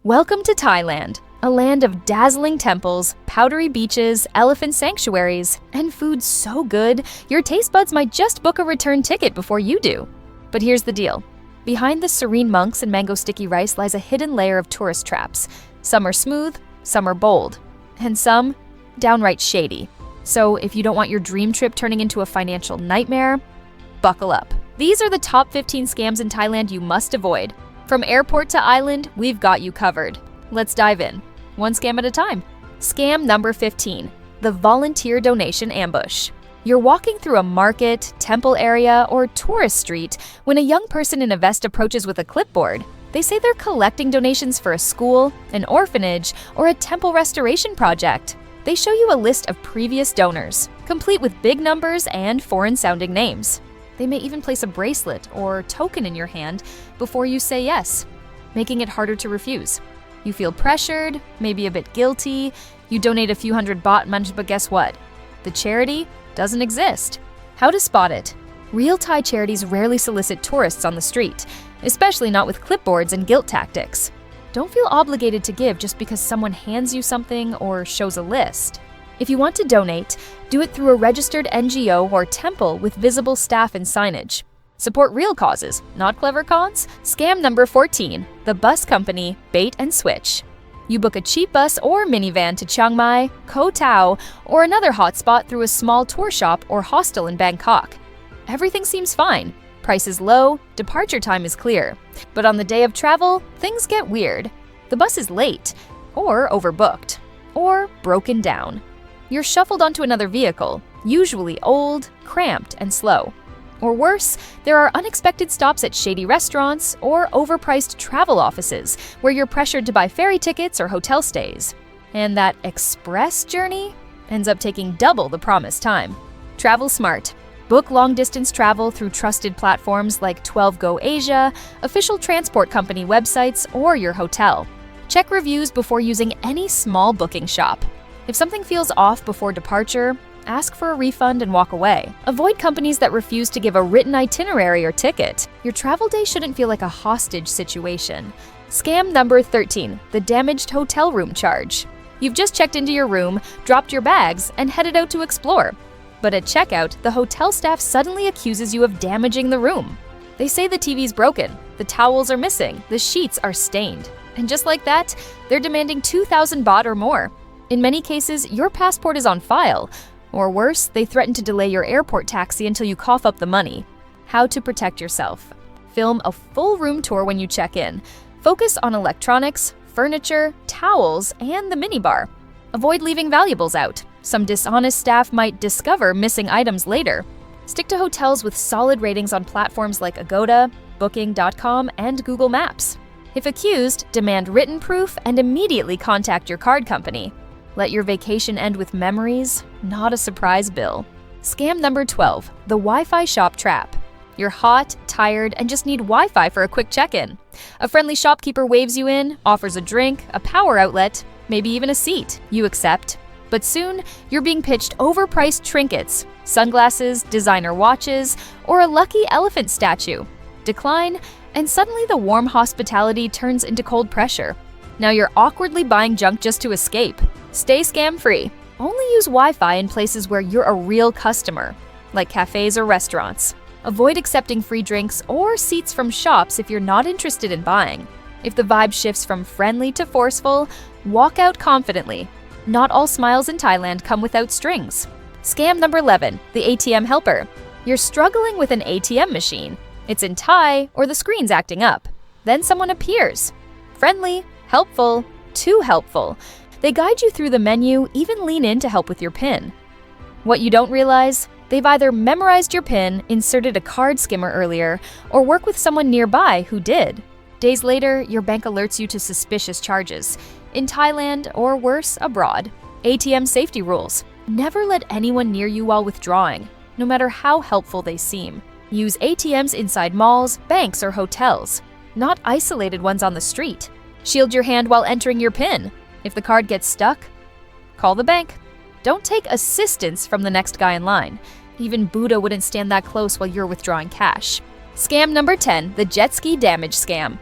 Welcome to Thailand, a land of dazzling temples, powdery beaches, elephant sanctuaries, and food so good, your taste buds might just book a return ticket before you do. But here's the deal. Behind the serene monks and mango sticky rice lies a hidden layer of tourist traps. Some are smooth, some are bold, and some downright shady. So if you don't want your dream trip turning into a financial nightmare, buckle up. These are the top 15 scams in Thailand you must avoid. From airport to island, we've got you covered. Let's dive in, one scam at a time. Scam number 15, the volunteer donation ambush. You're walking through a market, temple area, or tourist street when a young person in a vest approaches with a clipboard. They say they're collecting donations for a school, an orphanage, or a temple restoration project. They show you a list of previous donors, complete with big numbers and foreign-sounding names. They may even place a bracelet or token in your hand before you say yes, making it harder to refuse. You feel pressured, maybe a bit guilty. You donate a few hundred baht, but guess what? The charity doesn't exist. How to spot it? Real Thai charities rarely solicit tourists on the street, especially not with clipboards and guilt tactics. Don't feel obligated to give just because someone hands you something or shows a list. If you want to donate, do it through a registered NGO or temple with visible staff and signage. Support real causes, not clever cons. Scam number 14, the bus company bait and switch. You book a cheap bus or minivan to Chiang Mai, Koh Tao, or another hotspot through a small tour shop or hostel in Bangkok. Everything seems fine. Price is low, departure time is clear. But on the day of travel, things get weird. The bus is late, or overbooked, or broken down. You're shuffled onto another vehicle, usually old, cramped, and slow. Or worse, there are unexpected stops at shady restaurants or overpriced travel offices where you're pressured to buy ferry tickets or hotel stays. And that express journey ends up taking double the promised time. Travel smart. Book long-distance travel through trusted platforms like 12Go Asia, official transport company websites, or your hotel. Check reviews before using any small booking shop. If something feels off before departure, ask for a refund and walk away. Avoid companies that refuse to give a written itinerary or ticket. Your travel day shouldn't feel like a hostage situation. Scam number 13, the damaged hotel room charge. You've just checked into your room, dropped your bags, and headed out to explore. But at checkout, the hotel staff suddenly accuses you of damaging the room. They say the TV's broken, the towels are missing, the sheets are stained. And just like that, they're demanding 2,000 baht or more. In many cases, your passport is on file. Or worse, they threaten to delay your airport taxi until you cough up the money. How to protect yourself. Film a full room tour when you check in. Focus on electronics, furniture, towels, and the minibar. Avoid leaving valuables out. Some dishonest staff might discover missing items later. Stick to hotels with solid ratings on platforms like Agoda, Booking.com, and Google Maps. If accused, demand written proof and immediately contact your card company. Let your vacation end with memories, not a surprise bill. Scam number 12, the Wi-Fi shop trap. You're hot, tired, and just need Wi-Fi for a quick check-in. A friendly shopkeeper waves you in, offers a drink, a power outlet, maybe even a seat. You accept. But soon, you're being pitched overpriced trinkets, sunglasses, designer watches, or a lucky elephant statue. Decline, and suddenly the warm hospitality turns into cold pressure. Now you're awkwardly buying junk just to escape. Stay scam-free. Only use Wi-Fi in places where you're a real customer, like cafes or restaurants. Avoid accepting free drinks or seats from shops if you're not interested in buying. If the vibe shifts from friendly to forceful, walk out confidently. Not all smiles in Thailand come without strings. Scam number 11, the ATM helper. You're struggling with an ATM machine. It's in Thai or the screen's acting up. Then someone appears. Friendly, helpful, too helpful. They guide you through the menu, even lean in to help with your PIN. What you don't realize? They've either memorized your PIN, inserted a card skimmer earlier, or work with someone nearby who did. Days later, your bank alerts you to suspicious charges. In Thailand, or worse, abroad. ATM safety rules. Never let anyone near you while withdrawing, no matter how helpful they seem. Use ATMs inside malls, banks, or hotels, not isolated ones on the street. Shield your hand while entering your PIN. If the card gets stuck, call the bank. Don't take assistance from the next guy in line. Even Buddha wouldn't stand that close while you're withdrawing cash. Scam number 10, the jet ski damage scam.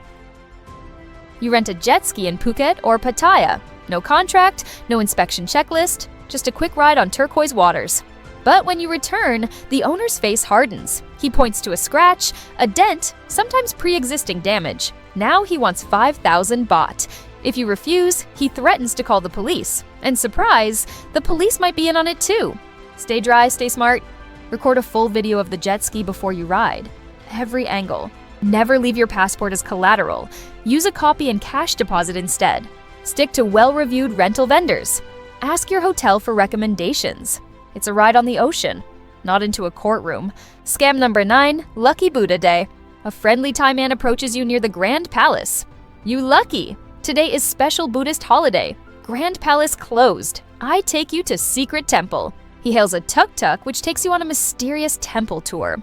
You rent a jet ski in Phuket or Pattaya. No contract, no inspection checklist, just a quick ride on turquoise waters. But when you return, the owner's face hardens. He points to a scratch, a dent, sometimes pre-existing damage. Now he wants 5,000 baht. If you refuse, he threatens to call the police. And surprise, the police might be in on it too. Stay dry, stay smart. Record a full video of the jet ski before you ride. Every angle. Never leave your passport as collateral. Use a copy and cash deposit instead. Stick to well-reviewed rental vendors. Ask your hotel for recommendations. It's a ride on the ocean, not into a courtroom. Scam number 9, Lucky Buddha Day. A friendly Thai man approaches you near the Grand Palace. You lucky! Today is special Buddhist holiday. Grand Palace closed. I take you to Secret Temple. He hails a tuk-tuk which takes you on a mysterious temple tour.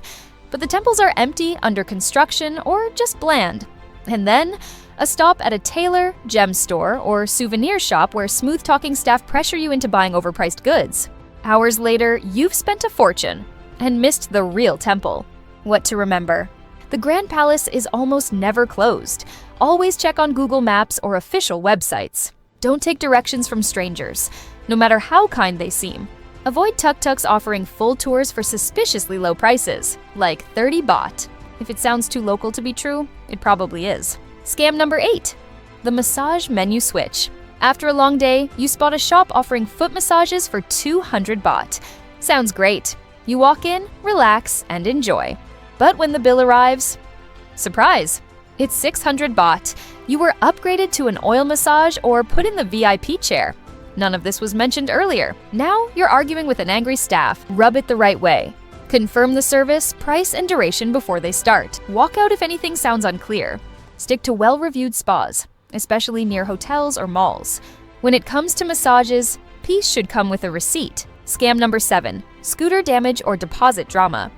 But the temples are empty, under construction, or just bland. And then, a stop at a tailor, gem store, or souvenir shop where smooth-talking staff pressure you into buying overpriced goods. Hours later, you've spent a fortune and missed the real temple. What to remember? The Grand Palace is almost never closed. Always check on Google Maps or official websites. Don't take directions from strangers, no matter how kind they seem. Avoid tuk-tuks offering full tours for suspiciously low prices, like 30 baht. If it sounds too local to be true, it probably is. Scam number 8, the massage menu switch. After a long day, you spot a shop offering foot massages for 200 baht. Sounds great. You walk in, relax, and enjoy. But when the bill arrives, surprise! It's 600 baht. You were upgraded to an oil massage or put in the VIP chair. None of this was mentioned earlier. Now you're arguing with an angry staff. Rub it the right way. Confirm the service, price, and duration before they start. Walk out if anything sounds unclear. Stick to well-reviewed spas, especially near hotels or malls. When it comes to massages, peace should come with a receipt. Scam number 7, scooter damage or deposit drama.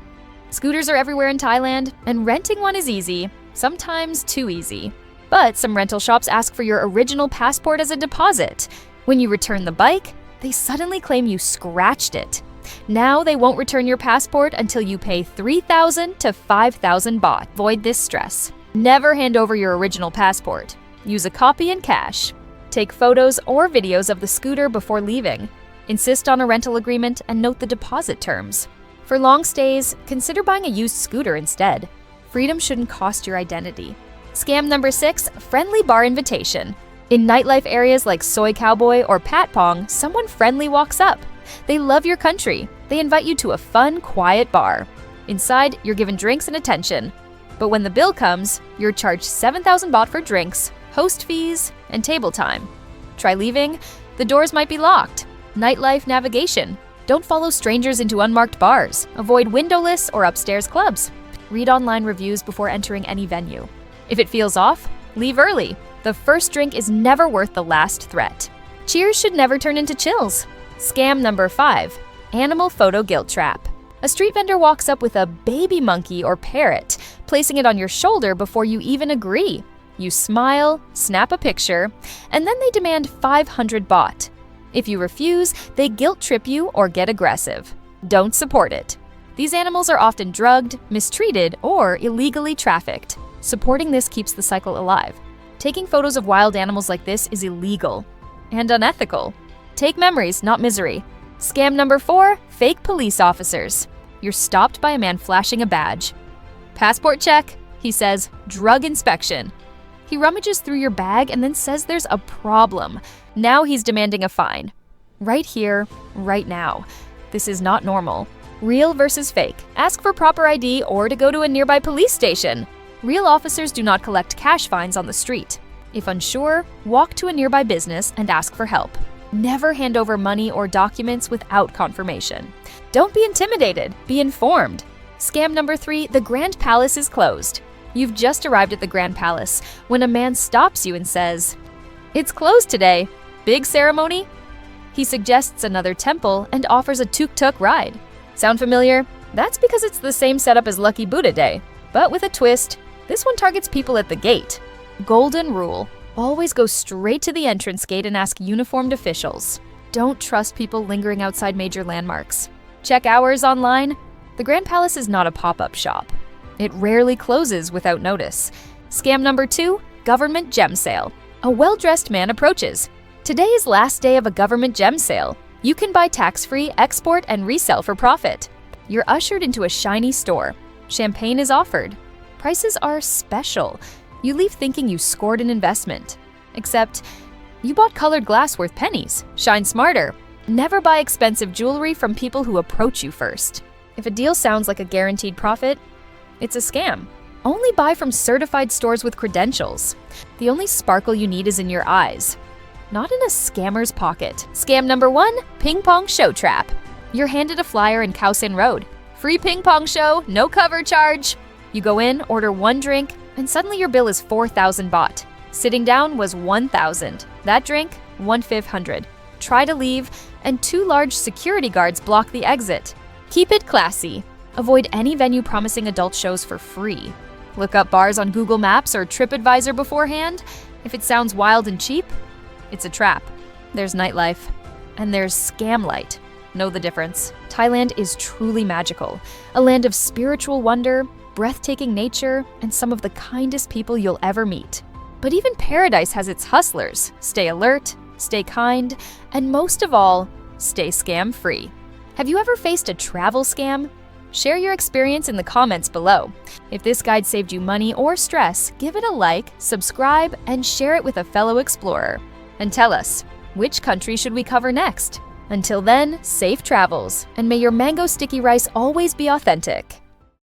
Scooters are everywhere in Thailand, and renting one is easy, sometimes too easy. But some rental shops ask for your original passport as a deposit. When you return the bike, they suddenly claim you scratched it. Now they won't return your passport until you pay 3,000 to 5,000 baht. Avoid this stress. Never hand over your original passport. Use a copy and cash. Take photos or videos of the scooter before leaving. Insist on a rental agreement and note the deposit terms. For long stays, consider buying a used scooter instead. Freedom shouldn't cost your identity. Scam number 6, friendly bar invitation. In nightlife areas like Soy Cowboy or Pat Pong, someone friendly walks up. They love your country. They invite you to a fun, quiet bar. Inside, you're given drinks and attention. But when the bill comes, you're charged 7,000 baht for drinks, host fees, and table time. Try leaving, the doors might be locked. Nightlife navigation. Don't follow strangers into unmarked bars. Avoid windowless or upstairs clubs. Read online reviews before entering any venue. If it feels off, leave early. The first drink is never worth the last threat. Cheers should never turn into chills. Scam number 5, animal photo guilt trap. A street vendor walks up with a baby monkey or parrot, placing it on your shoulder before you even agree. You smile, snap a picture, and then they demand 500 baht. If you refuse, they guilt trip you or get aggressive. Don't support it. These animals are often drugged, mistreated, or illegally trafficked. Supporting this keeps the cycle alive. Taking photos of wild animals like this is illegal and unethical. Take memories, not misery. Scam number 4, fake police officers. You're stopped by a man flashing a badge. Passport check, he says, drug inspection. He rummages through your bag and then says there's a problem. Now he's demanding a fine. Right here, right now. This is not normal. Real versus fake. Ask for proper ID or to go to a nearby police station. Real officers do not collect cash fines on the street. If unsure, walk to a nearby business and ask for help. Never hand over money or documents without confirmation. Don't be intimidated, be informed. Scam number 3, the Grand Palace is closed. You've just arrived at the Grand Palace when a man stops you and says, "It's closed today. Big ceremony?" He suggests another temple and offers a tuk-tuk ride. Sound familiar? That's because it's the same setup as Lucky Buddha Day, but with a twist. This one targets people at the gate. Golden rule. Always go straight to the entrance gate and ask uniformed officials. Don't trust people lingering outside major landmarks. Check hours online. The Grand Palace is not a pop-up shop. It rarely closes without notice. Scam number 2, Government Gem Sale. A well-dressed man approaches. Today is last day of a government gem sale. You can buy tax-free, export, and resell for profit. You're ushered into a shiny store. Champagne is offered. Prices are special. You leave thinking you scored an investment. Except, you bought colored glass worth pennies. Shine smarter. Never buy expensive jewelry from people who approach you first. If a deal sounds like a guaranteed profit, it's a scam. Only buy from certified stores with credentials. The only sparkle you need is in your eyes, not in a scammer's pocket. Scam number 1, ping pong show trap. You're handed a flyer in Khao San Road. Free ping pong show, no cover charge. You go in, order 1 drink, and suddenly your bill is 4,000 baht. Sitting down was 1,000. That drink, 1,500. Try to leave, and 2 large security guards block the exit. Keep it classy. Avoid any venue promising adult shows for free. Look up bars on Google Maps or TripAdvisor beforehand. If it sounds wild and cheap, it's a trap. There's nightlife, and there's scam light. Know the difference. Thailand is truly magical, a land of spiritual wonder, breathtaking nature, and some of the kindest people you'll ever meet. But even paradise has its hustlers. Stay alert, stay kind, and most of all, stay scam-free. Have you ever faced a travel scam? Share your experience in the comments below. If this guide saved you money or stress, give it a like, subscribe, and share it with a fellow explorer. And tell us, which country should we cover next? Until then, safe travels, and may your mango sticky rice always be authentic.